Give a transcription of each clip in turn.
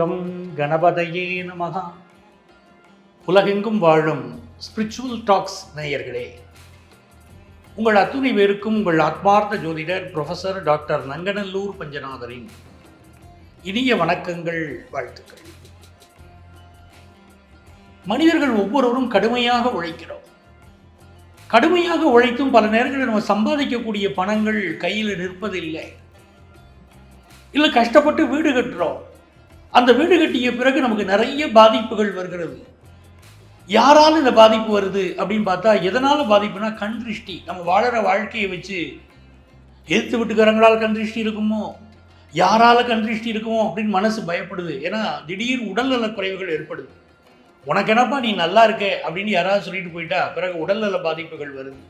Come கணபதையே நமஹ. உலகெங்கும் வாழும் ஸ்பிரிச்சுவல் டாக்ஸ் நேயர்களே, உங்கள் அத்துணை பேருக்கும் உங்கள் ஆத்மார்த்த ஜோதிடர் ப்ரொஃபஸர் டாக்டர் நங்கநல்லூர் பஞ்சநாதரின் இனிய வணக்கங்கள், வாழ்த்துக்கள். மனிதர்கள் ஒவ்வொருவரும் கடுமையாக உழைக்கிறோம். கடுமையாக உழைத்தும் பல நேரங்களில் நம்ம சம்பாதிக்கக்கூடிய பணங்கள் கையில் நிற்பதில்லை. இல்லை, கஷ்டப்பட்டு வீடு கட்டுறோம். அந்த வீடு கட்டிய பிறகு நமக்கு நிறைய பாதிப்புகள் வருகிறது. யாரால் இந்த பாதிப்பு வருது அப்படின்னு பார்த்தா, எதனால் பாதிப்புனா கண் திருஷ்டி. நம்ம வாழற வாழ்க்கையை வச்சு எதிர்த்து வீட்டுக்காரங்களால் கண் திருஷ்டி இருக்குமோ, யாரால கண் திருஷ்டி இருக்குமோ அப்படின்னு மனசு பயப்படுது. ஏன்னா திடீர் உடல்நல குறைவுகள் ஏற்படுது. உனக்கு என்னப்பா நீ நல்லா இருக்க அப்படின்னு யாராவது சொல்லிட்டு போயிட்டா பிறகு உடல்நல பாதிப்புகள் வருது.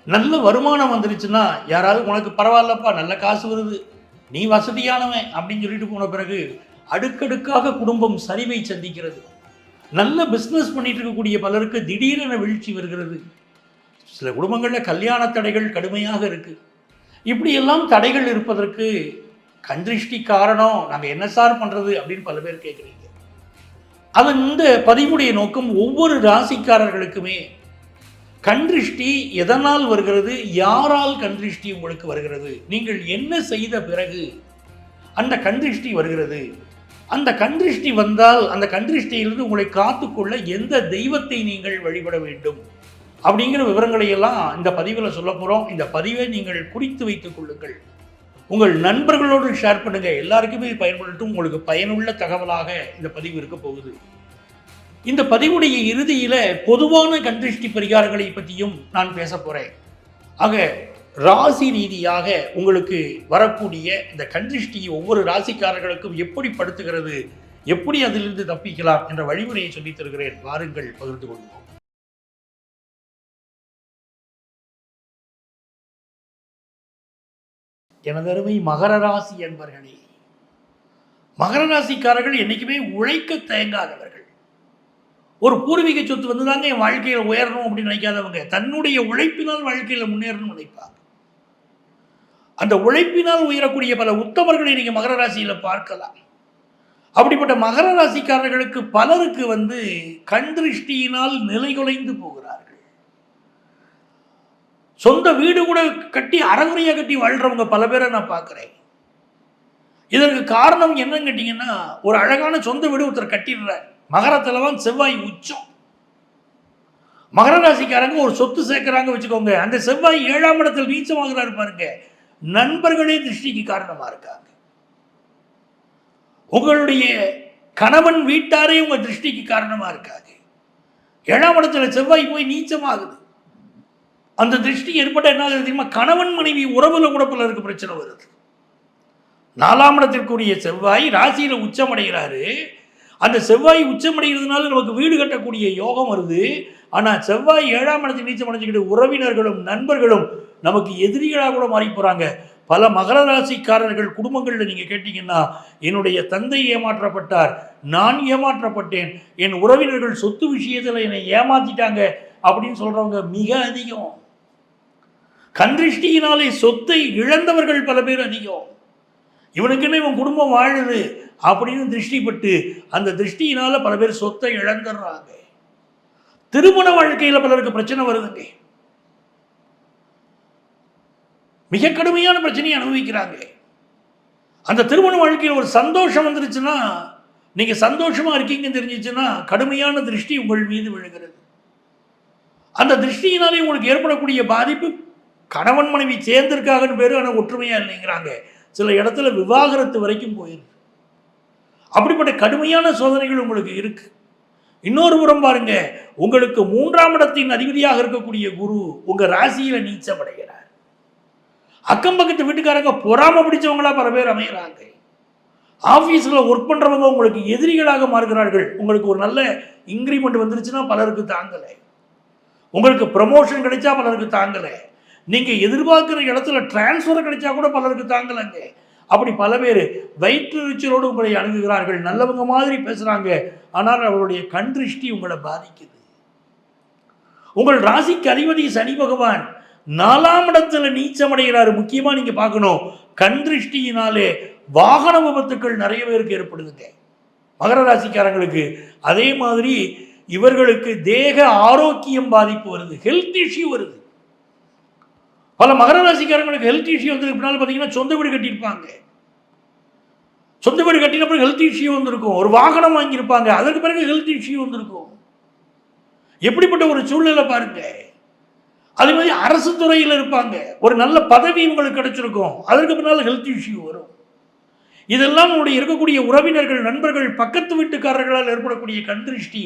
நல்ல வருமானம் வந்துருச்சுன்னா யாராவது உனக்கு பரவாயில்லப்பா நல்ல காசு வருது, நீ வசதியானவன் அப்படின்னு சொல்லிட்டு போன பிறகு அடுக்கடுக்காக குடும்பம் சரிவை சந்திக்கிறது. நல்ல பிஸ்னஸ் பண்ணிட்டு இருக்கக்கூடிய பலருக்கு திடீரென வீழ்ச்சி வருகிறது. சில குடும்பங்களில் கல்யாண தடைகள் கடுமையாக இருக்கு. இப்படியெல்லாம் தடைகள் இருப்பதற்கு கண் திருஷ்டி காரணம். நாங்கள் என்ன சார் பண்ணுறது அப்படின்னு பல பேர் கேட்குறீங்க. அது இந்த பதிவுடைய நோக்கம், ஒவ்வொரு ராசிக்காரர்களுக்குமே கண் திருஷ்டி எதனால் வருகிறது, யாரால் கண் திருஷ்டி உங்களுக்கு வருகிறது, நீங்கள் என்ன செய்த பிறகு அந்த கண் திருஷ்டி வருகிறது, அந்த கண் திருஷ்டி வந்தால் அந்த கண் திருஷ்டியிலிருந்து உங்களை காத்துக்கொள்ள எந்த தெய்வத்தை நீங்கள் வழிபட வேண்டும் அப்படிங்கிற விவரங்களை எல்லாம் இந்த பதிவில் சொல்ல போகிறோம். இந்த பதிவை நீங்கள் குறித்து வைத்துக் கொள்ளுங்கள், உங்கள் நண்பர்களோடு ஷேர் பண்ணுங்கள். எல்லாருக்குமே பயன்படுத்தும், உங்களுக்கு பயனுள்ள தகவலாக இந்த பதிவு இருக்க போகுது. இந்த பதிவுடைய இறுதியில் பொதுவான கண் திருஷ்டி பரிகாரங்களை பற்றியும் நான் பேச போகிறேன். ஆக ராசி ரீதியாக உங்களுக்கு வரக்கூடிய இந்த கண் திருஷ்டி ஒவ்வொரு ராசிக்காரர்களுக்கும் எப்படி படுத்துகிறது, எப்படி அதிலிருந்து தப்பிக்கலாம் என்ற வழிமுறையை சொல்லித் தருகிறேன். வாருங்கள், பகிர்ந்து கொள்வோம். எனதருமை மகர ராசி என்பர்களே, மகர ராசிக்காரர்கள் என்னைக்குமே உழைக்க தயங்காதவர்கள். ஒரு பூர்வீக சொத்து வந்துதாங்க என் வாழ்க்கையில் உயரணும் அப்படின்னு நினைக்காதவங்க, தன்னுடைய உழைப்பினால் வாழ்க்கையில் முன்னேறணும்னு நினைப்பாங்க. அந்த உழைப்பினால் உயரக்கூடிய பல உத்தமர்களை நீங்க மகர ராசியில பார்க்கலாம். அப்படிப்பட்ட மகர ராசிக்காரர்களுக்கு பலருக்கு கண் திருஷ்டியினால் நிலைகுலைந்து போகிறார்கள். சொந்த வீடு கூட கட்டி அறகுறையா கட்டி வாழ்றவங்க பல பேரை நான் பார்க்கிறேன். இதற்கு காரணம் என்னன்னு கேட்டீங்கன்னா, ஒரு அழகான சொந்த வீடு ஒருத்தர் கட்டிடுறார். மகரத்துல தான் செவ்வாய் உச்சம். மகர ராசிக்காரங்க ஒரு சொத்து சேர்க்கிறாங்க வச்சுக்கோங்க, அந்த செவ்வாய் 7ஆம் இடத்தில் நீச்சமாகிறாரு பாருங்க. நண்பர்களே திருஷ்டிக்கு காரணமா இருக்காங்க. உங்களுடைய கணவன் வீட்டாரே உங்க திருஷ்டிக்கு காரணமா இருக்காங்க. 7ஆம் இடத்துல செவ்வாய் போய் நீச்சமாகுது. அந்த திருஷ்டி ஏற்பட்ட என்ன ஆகுது தெரியுமா? கணவன் மனைவி உறவுல கூட பலருக்கு பிரச்சனை வருது. 4ஆம் இடத்திற்குரிய செவ்வாய் ராசியில உச்சமடைகிறாரு. அந்த செவ்வாய் உச்சமடைகிறதுனால நமக்கு வீடு கட்டக்கூடிய யோகம் வருது. ஆனால் செவ்வாய் 7ஆம் இடத்தில் நீச்சம் அடைஞ்சுக்கிட்டு உறவினர்களும் நண்பர்களும் நமக்கு எதிரிகளாக கூட மாறி போகிறாங்க. பல மகர ராசிக்காரர்கள் குடும்பங்களில் நீங்கள் கேட்டிங்கன்னா, என்னுடைய தந்தை ஏமாற்றப்பட்டார், நான் ஏமாற்றப்பட்டேன், என் உறவினர்கள் சொத்து விஷயத்தில் என்னை ஏமாற்றிட்டாங்க அப்படின்னு சொல்கிறவங்க மிக அதிகம். கண் திருஷ்டியினாலே சொத்தை இழந்தவர்கள் பல பேர் அதிகம். இவனுக்குன்னு இவன் குடும்பம் வாழுது அப்படின்னு திருஷ்டிப்பட்டு அந்த திருஷ்டியினால பல பேர் சொத்தை இழந்துடுறாங்க. திருமண வாழ்க்கையில் பலருக்கு பிரச்சனை வருதுங்க. மிக கடுமையான பிரச்சனையை அனுபவிக்கிறாங்க. அந்த திருமண வாழ்க்கையில் ஒரு சந்தோஷம் வந்துருச்சுன்னா, நீங்க சந்தோஷமா இருக்கீங்கன்னு தெரிஞ்சிச்சுன்னா கடுமையான திருஷ்டி உங்கள் மீது விழுகிறது. அந்த திருஷ்டியினாலே உங்களுக்கு ஏற்படக்கூடிய பாதிப்பு, கணவன் மனைவி சேர்ந்திருக்காங்கன்னு பேரு, ஆனால் ஒற்றுமையா இல்லைங்கிறாங்க. சில இடத்துல விவாகரத்து வரைக்கும் போயிருக்கு. அப்படிப்பட்ட கடுமையான சோதனைகள் உங்களுக்கு இருக்கு. இன்னொரு புறம் பாருங்க, உங்களுக்கு 3ஆம் இடத்தின் அதிபதியாக இருக்கக்கூடிய குரு உங்க ராசியில நீச்சமடைகிறார். அக்கம் பக்கத்து வீட்டுக்காரங்க பொறாம பிடிச்சவங்களா பல பேர் அமைகிறாங்க. ஆபீஸ்ல ஒர்க் பண்றவங்க உங்களுக்கு எதிரிகளாக மாறுகிறார்கள். உங்களுக்கு ஒரு நல்ல இன்கிரிமெண்ட் வந்துருச்சுன்னா பலருக்கு தாங்கலை. உங்களுக்கு ப்ரமோஷன் கிடைச்சா பலருக்கு தாங்கலை. நீங்க எதிர்பார்க்கிற இடத்துல டிரான்ஸ்ஃபர் கிடைச்சா கூட பலருக்கு தாங்கலைங்க. அப்படி பல பேர் வயிற்றுச்சலோடு உங்களை அணுகுகிறார்கள். நல்லவங்க மாதிரி பேசுறாங்க, ஆனால் அவருடைய கண் திருஷ்டி உங்களை பாதிக்குது. உங்கள் ராசிக்கு அதிபதி சனி பகவான் 4ஆம் இடத்துல நீச்சமடைகிறாரு. முக்கியமா நீங்க பார்க்கணும், கண் திருஷ்டியினாலே வாகன விபத்துக்கள் நிறைய பேருக்கு ஏற்படுதுங்க. மகர ராசிக்காரங்களுக்கு. அதே மாதிரி இவர்களுக்கு தேக ஆரோக்கியம் பாதிப்பு வருது, ஹெல்த் இஷ்யூ வருது. பல மகர ராசிக்காரங்களுக்கு ஹெல்த் இஷ்யூ வந்ததுக்கு பின்னால் பார்த்தீங்கன்னா சொந்த வீடு கட்டியிருப்பாங்க. சொந்த வீடு கட்டினப்பறம் ஹெல்த் இஷ்யூ வந்திருக்கும். ஒரு வாகனம் வாங்கியிருப்பாங்க, அதற்கு பிறகு ஹெல்த் இஷ்யூ வந்திருக்கும். எப்படிப்பட்ட ஒரு சூழ்நிலை பாருங்க. அதே மாதிரி அரசு துறையில் இருப்பாங்க, ஒரு நல்ல பதவி உங்களுக்கு கிடைச்சிருக்கும், அதற்கு பின்னால் ஹெல்த் இஷ்யூ வரும். இதெல்லாம் நம்முடைய இருக்கக்கூடிய உறவினர்கள், நண்பர்கள், பக்கத்து வீட்டுக்காரர்களால் ஏற்படக்கூடிய கண் திருஷ்டி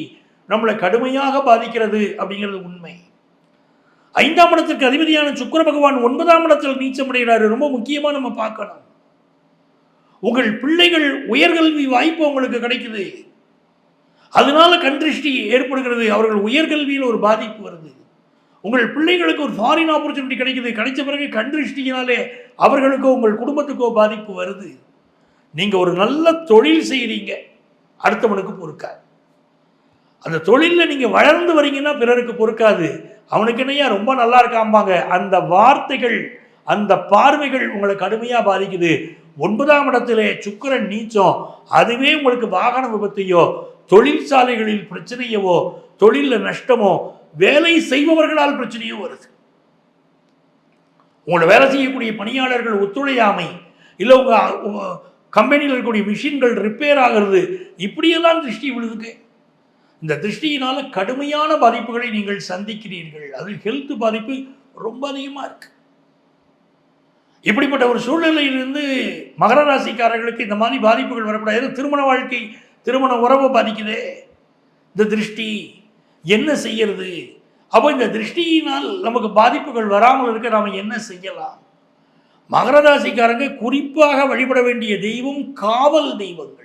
நம்மளை கடுமையாக பாதிக்கிறது அப்படிங்கிறது உண்மை. 5ஆம் இடத்திற்கு அதிபதியான சுக்கிர பகவான் 9ஆம் இடத்தில் நீச்சமடைகிறாரு. ரொம்ப முக்கியமா நம்ம பார்க்கணும். உங்கள் பிள்ளைகள் உயர்கல்வி வாய்ப்பு உங்களுக்கு கிடைக்குது, அதனால கண் திருஷ்டி ஏற்படுகிறது. அவர்கள் உயர்கல்வியில் ஒரு பாதிப்பு வருது. உங்கள் பிள்ளைகளுக்கு ஒரு ஃபாரின் ஆப்பர்ச்சுனிட்டி கிடைக்குது, கிடைச்ச பிறகு கண் திருஷ்டியினாலே அவர்களுக்கோ உங்கள் குடும்பத்துக்கோ பாதிப்பு வருது. நீங்கள் ஒரு நல்ல தொழில் செய்கிறீங்க, அடுத்தவனுக்கு பொறுக்காது. அந்த தொழிலில் நீங்கள் வளர்ந்து வரீங்கன்னா பிறருக்கு பொறுக்காது. அவனுக்கு என்னையா ரொம்ப நல்லா இருக்காம்பாங்க. அந்த வார்த்தைகள், அந்த பார்வைகள் உங்களை கடுமையாக பாதிக்குது. 9ஆம் இடத்திலே சுக்கிரன் நீச்சம், அதுவே உங்களுக்கு வாகன விபத்தையோ, தொழிற்சாலைகளில் பிரச்சனையவோ, தொழிலில் நஷ்டமோ, வேலை செய்பவர்களால் பிரச்சனையோ வருது. உங்களோட வேலை செய்யக்கூடிய பணியாளர்கள் ஒத்துழையாமை, இல்லை உங்கள் கம்பெனியில் இருக்கக்கூடிய மிஷின்கள் ரிப்பேர் ஆகிறது, இப்படியெல்லாம் திருஷ்டி விழுதுங்க. இந்த திருஷ்டியினால் கடுமையான பாதிப்புகளை நீங்கள் சந்திக்கிறீர்கள். அது ஹெல்த் பாதிப்பு ரொம்ப அதிகமாக இருக்கு. இப்படிப்பட்ட ஒரு சூழ்நிலையிலிருந்து மகர ராசிக்காரர்களுக்கு இந்த மாதிரி பாதிப்புகள் வரக்கூடாது. திருமண வாழ்க்கை, திருமண உறவை பாதிக்குதே இந்த திருஷ்டி, என்ன செய்யறது? அப்போ இந்த திருஷ்டியினால் நமக்கு பாதிப்புகள் வராமல் இருக்க நாம் என்ன செய்யலாம்? மகர ராசிக்காரங்க குறிப்பாக வழிபட வேண்டிய தெய்வம் காவல் தெய்வங்கள்.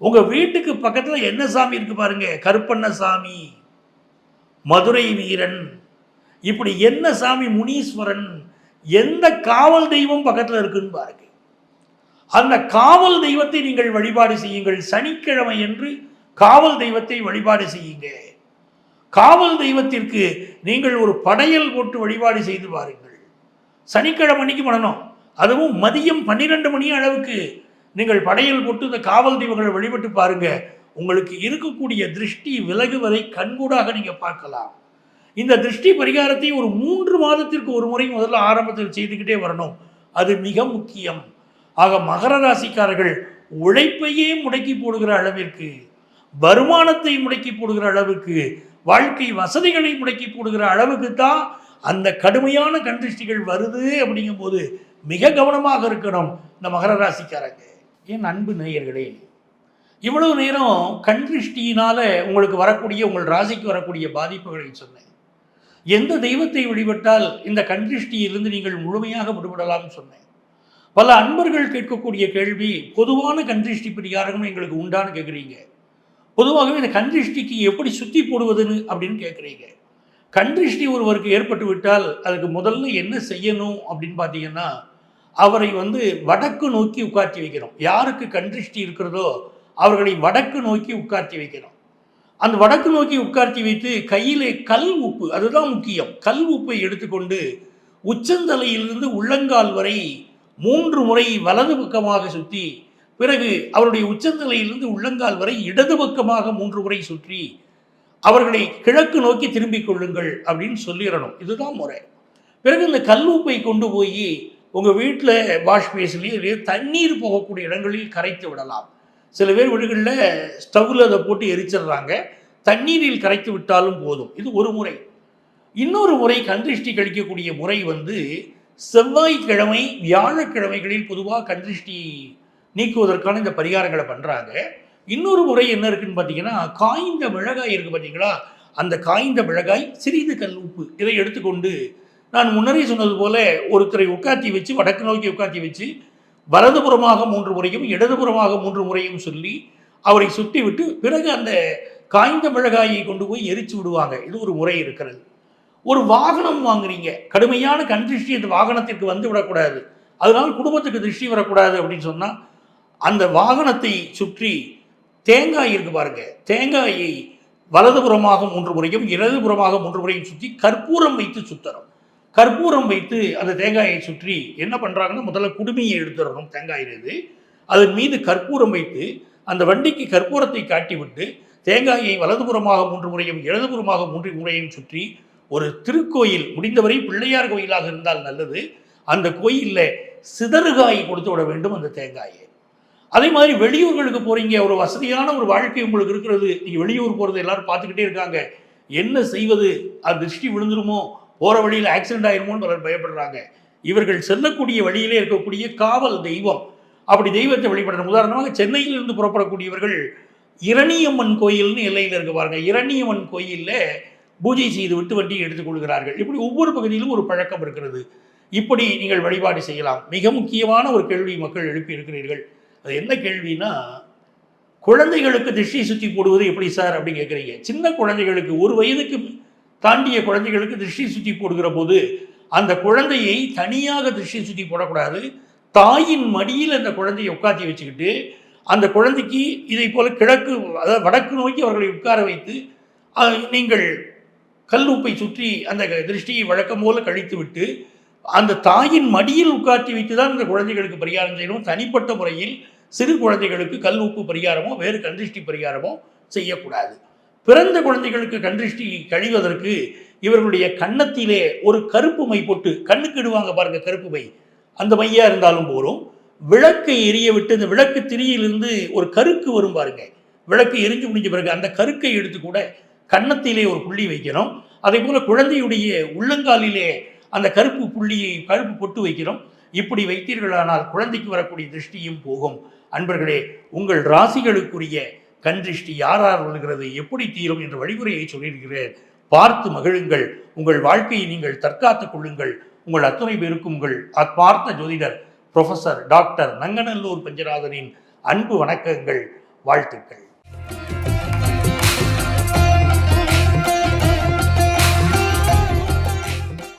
உங்க வீட்டுக்கு பக்கத்தில் என்ன சாமி இருக்கு பாருங்க, கருப்பண்ண சாமி, மதுரை வீரன், இப்படி என்ன சாமி, முனீஸ்வரன், எந்த காவல் தெய்வம் பக்கத்தில் இருக்குன்னு பாருங்க. அந்த காவல் தெய்வத்தை நீங்கள் வழிபாடு செய்யுங்கள். சனிக்கிழமை என்று காவல் தெய்வத்தை வழிபாடு செய்யுங்க. காவல் தெய்வத்திற்கு நீங்கள் ஒரு படையல் போட்டு வழிபாடு செய்து பாருங்கள். சனிக்கிழமை அன்னைக்கு பண்ணணும். அதுவும் மதியம் 12 மணி அளவுக்கு நீங்கள் படையல் போட்டு இந்த காவல் தெய்வங்களை வழிபட்டு பாருங்க. உங்களுக்கு இருக்கக்கூடிய திருஷ்டி விலகுவதை கண்கூடாக நீங்க பார்க்கலாம். இந்த திருஷ்டி பரிகாரத்தை ஒரு 3 மாதத்திற்கு ஒரு முறை முதல்ல ஆரம்பத்தில் செய்துக்கிட்டே வரணும். அது மிக முக்கியம். ஆக மகர ராசிக்காரர்கள் உழைப்பையே முடக்கி போடுகிற அளவிற்கு, வருமானத்தை முடக்கி போடுகிற அளவுக்கு, வாழ்க்கை வசதிகளை முடக்கி போடுகிற அளவுக்கு தான் அந்த கடுமையான கண் திருஷ்டிகள் வருது. அப்படிங்கும் போது மிக கவனமாக இருக்கணும் இந்த மகர ராசிக்காரங்க. என் அன்பு நேயர்களே, இவ்வளவு நேரம் கண் திருஷ்டியினால உங்களுக்கு வரக்கூடிய, உங்கள் ராசிக்கு வரக்கூடிய பாதிப்புகளை சொன்னேன். எந்த தெய்வத்தை வழிபட்டால் இந்த கண் திருஷ்டியிலிருந்து நீங்கள் முழுமையாக விடுபடலாம்னு சொன்னேன். பல அன்பர்கள் கேட்கக்கூடிய கேள்வி, பொதுவான கண் திருஷ்டி பரிகாரம் எங்களுக்கு உண்டான்னு கேட்குறீங்க. பொதுவாகவே இந்த கண் திருஷ்டிக்கு எப்படி சுற்றி போடுவதுன்னு அப்படின்னு கேட்குறீங்க. கண் திருஷ்டி ஒருவருக்கு ஏற்பட்டு விட்டால் அதுக்கு முதல்ல என்ன செய்யணும் அப்படின்னு பார்த்தீங்கன்னா, அவரை வடக்கு நோக்கி உட்கார்த்தி வைக்கணும். யாருக்கு கண் திருஷ்டி இருக்கிறதோ அவர்களை வடக்கு நோக்கி உட்கார்த்தி வைக்கணும். அந்த வடக்கு நோக்கி உட்கார்த்தி வைத்து கையிலே கல் உப்பு, அதுதான் முக்கியம், கல் உப்பை எடுத்துக்கொண்டு உச்சந்தலையிலிருந்து உள்ளங்கால் வரை 3 முறை வலது பக்கமாக சுற்றி, பிறகு அவருடைய உச்சந்தலையிலிருந்து உள்ளங்கால் வரை இடது பக்கமாக 3 முறை சுற்றி அவர்களை கிழக்கு நோக்கி திரும்பிக் கொள்ளுங்கள் அப்படின்னு சொல்லிடணும். இதுதான் முறை. பிறகு இந்த கல் உப்பை கொண்டு போய் உங்கள் வீட்டில் வாஷ் பேஸ்லேயே தண்ணீர் போகக்கூடிய இடங்களில் கரைத்து விடலாம். சில பேர் வீடுகளில் ஸ்டவ்வில் அதை போட்டு எரிச்சிடுறாங்க. தண்ணீரில் கரைத்து விட்டாலும் போதும். இது ஒரு முறை. இன்னொரு முறை கண் திருஷ்டி கழிக்கக்கூடிய முறை செவ்வாய்க்கிழமை, வியாழக்கிழமைகளில் பொதுவாக கண் திருஷ்டி நீக்குவதற்கான இந்த பரிகாரங்களை பண்ணுறாங்க. இன்னொரு முறை என்ன இருக்குன்னு பார்த்தீங்கன்னா, காய்ந்த மிளகாய் இருக்குது பார்த்தீங்களா, அந்த காய்ந்த மிளகாய், சிறிது கல் உப்பு, இதை எடுத்துக்கொண்டு நான் முன்னரே சொன்னது போல ஒருத்தரை உட்காத்தி வச்சு, வடக்கு நோக்கி உட்காத்தி வச்சு, வலதுபுறமாக 3 முறையும் இடதுபுறமாக 3 முறையும் சொல்லி அவரை சுற்றி விட்டு, பிறகு அந்த காய்ந்த மிளகாயை கொண்டு போய் எரிச்சு விடுவாங்க. இது ஒரு முறை இருக்கிறது. ஒரு வாகனம் வாங்குறீங்க, கடுமையான கண் திருஷ்டி அந்த வாகனத்திற்கு வந்து விடக்கூடாது, அதனால் குடும்பத்துக்கு திருஷ்டி வரக்கூடாது அப்படின்னு சொன்னால், அந்த வாகனத்தை சுற்றி தேங்காய் இருக்கு பாருங்க, தேங்காயை வலதுபுறமாக 3 முறையும் இடதுபுறமாக 3 முறையும் சுற்றி கற்பூரம் வைத்து சுத்தரும். கற்பூரம் வைத்து அந்த தேங்காயை சுற்றி என்ன பண்ணுறாங்கன்னா, முதல்ல குடுமையை எடுத்துடணும் தேங்காயிலிருந்து, அதன் மீது கற்பூரம் வைத்து அந்த வண்டிக்கு கற்பூரத்தை காட்டிவிட்டு தேங்காயை வலதுபுறமாக 3 முறையும் இடதுபுறமாக 3 முறையும் சுற்றி ஒரு திருக்கோயில், முடிந்தவரை பிள்ளையார் கோயிலாக இருந்தால் நல்லது, அந்த கோயிலில் சிதறுகாய் கொடுத்து விட வேண்டும் அந்த தேங்காயை. அதே மாதிரி வெளியூர்களுக்கு போகிறீங்க, ஒரு வசதியான ஒரு வாழ்க்கை உங்களுக்கு இருக்கிறது, நீங்கள் வெளியூர் போகிறது எல்லாரும் பார்த்துக்கிட்டே இருக்காங்க, என்ன செய்வது, அது திருஷ்டி விழுந்துருமோ, போகிற வழியில் ஆக்சிடென்ட் ஆயிருமோன்னு பலர் பயப்படுறாங்க. இவர்கள் செல்லக்கூடிய வழியிலே இருக்கக்கூடிய காவல் தெய்வம், அப்படி தெய்வத்தை வழிபடணும். உதாரணமாக சென்னையிலிருந்து புறப்படக்கூடியவர்கள் இரணியம்மன் கோயில்னு எல்லையில் இருக்க பாருங்க, இரணியம்மன் கோயிலில் பூஜை செய்து விட்டு வண்டியை எடுத்துக்கொள்கிறார்கள். இப்படி ஒவ்வொரு பகுதியிலும் ஒரு பழக்கம் இருக்கிறது. இப்படி நீங்கள் வழிபாடு செய்யலாம். மிக முக்கியமான ஒரு கேள்வி மக்கள் எழுப்பி இருக்கிறீர்கள். அது என்ன கேள்வினா, குழந்தைகளுக்கு திருஷ்டி சுற்றி போடுவது எப்படி சார் அப்படின்னு கேட்குறீங்க. சின்ன குழந்தைகளுக்கு 1 வயதுக்கு தாண்டிய குழந்தைகளுக்கு திருஷ்டி சுற்றி போடுகிற போது அந்த குழந்தையை தனியாக திருஷ்டி சுற்றி போடக்கூடாது. தாயின் மடியில் அந்த குழந்தையை உட்காத்தி வச்சுக்கிட்டு அந்த குழந்தைக்கு இதை போல கிழக்கு, அதாவது வடக்கு நோக்கி அவர்களை உட்கார வைத்து நீங்கள் கல்லுப்பை சுற்றி அந்த திருஷ்டியை வழக்கம் போல கழித்து விட்டு அந்த தாயின் மடியில் உட்காத்தி வைத்து தான் அந்த குழந்தைகளுக்கு பரிகாரம் செய்யணும். தனிப்பட்ட முறையில் சிறு குழந்தைகளுக்கு கல் உப்பு பரிகாரமோ வேறு கண்திருஷ்டி பரிகாரமோ செய்யக்கூடாது. பிறந்த குழந்தைகளுக்கு கண்திருஷ்டி கழிவதற்கு இவர்களுடைய கன்னத்திலே ஒரு கருப்பு மை போட்டு, கண்ணுக்கு இடுவாங்க பாருங்க கருப்பு மை, அந்த மையா இருந்தாலும் போரும். விளக்கை எரிய விட்டு இந்த விளக்கு திரியிலிருந்து ஒரு கருக்கு வரும் பாருங்க, விளக்கு எரிஞ்சு முடிஞ்ச பிறகு அந்த கருக்கை எடுத்து கூட கன்னத்திலே ஒரு புள்ளி வைக்கணும். அதே போல குழந்தையுடைய உள்ளங்காலிலே அந்த கருப்பு புள்ளியை, கருப்பு பொட்டு வைக்கிறோம். இப்படி வைத்தீர்களானால் குழந்தைக்கு வரக்கூடிய திருஷ்டியும் போகும். அன்பர்களே, உங்கள் ராசிகளுக்குரிய கண் திருஷ்டி யார் வருகிறது, எப்படி தீரும் என்ற வழிமுறையை சொல்லியிருக்கிறேன். பார்த்து மகிழுங்கள். உங்கள் வாழ்க்கையை நீங்கள் தற்காத்துக் கொள்ளுங்கள். உங்கள் அத்தனை பேருக்கும் உங்கள் ஆத்மார்த்த ஜோதிடர் ப்ரொஃபசர் டாக்டர் நங்கநல்லூர் பஞ்சநாதனின் அன்பு வணக்கங்கள், வாழ்த்துக்கள்.